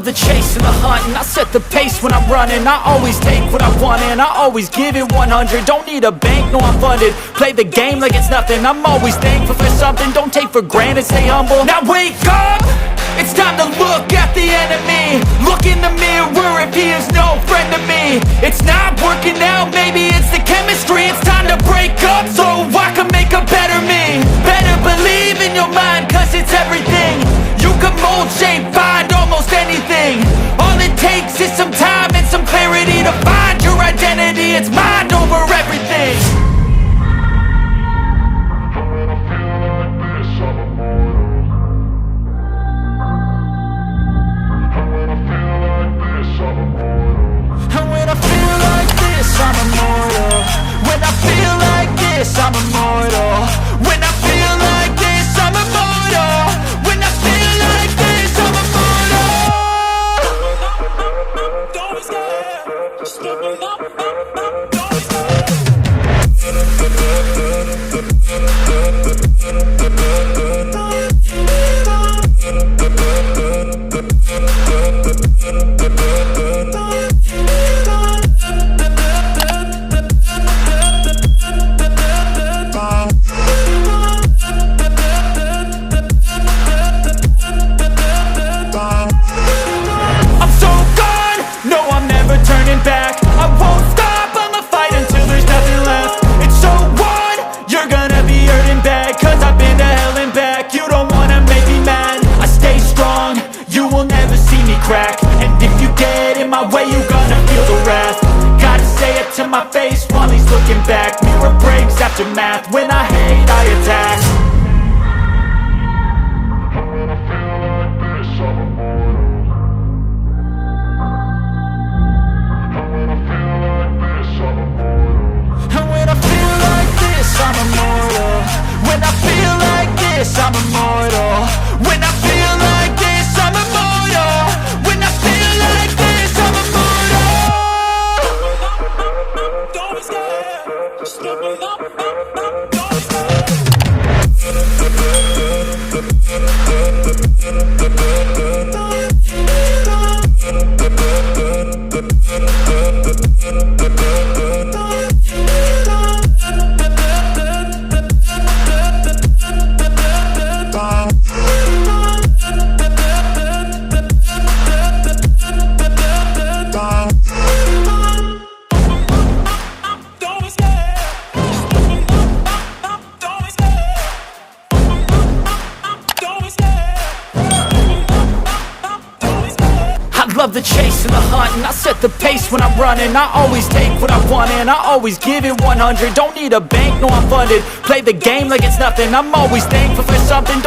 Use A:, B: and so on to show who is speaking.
A: the chase and the hunt, and I set the pace when I'm running. I always take what I want and I always give it 100. Don't need a bank, no I'm funded. Play the game like it's nothing. I'm always thankful for something. Don't take for granted, stay humble. Now wake up! It's time to look at the enemy. Look in the mirror if he is no friend to me. It's not working out, maybe it's the chemistry. It's time to break up so I can make a better me. Better believe in your mind, cause it's everything. You can mold, shape, find almost anything. All it takes is some time and some clarity to find your identity. It's mind over everything. I'm immortal. When I feel like this, I'm immortal. When I feel like this, I'm immortal. When I feel like this, I'm immortal. Don't be scared. Just give me up. Don't be scared. And if you get in my way, you gonna feel the wrath. Gotta say it to my face while he's looking back. Mirror breaks after math. When I hate, I attack. When I feel like this, I'm immortal. When I feel like this, I'm immortal. When I feel like this, I'm immortal. When I feel like this, I'm immortal. When I feel like this, I'm immortal. When I feel like this, I'm immortal. Don't be scared. Just give me up. Don't be scared. Love the chase and the hunt, and I set the pace when I'm running. I always take what I want and I always give it 100. Don't need a bank, no I'm funded. Play the game like it's nothing. I'm always thankful for something.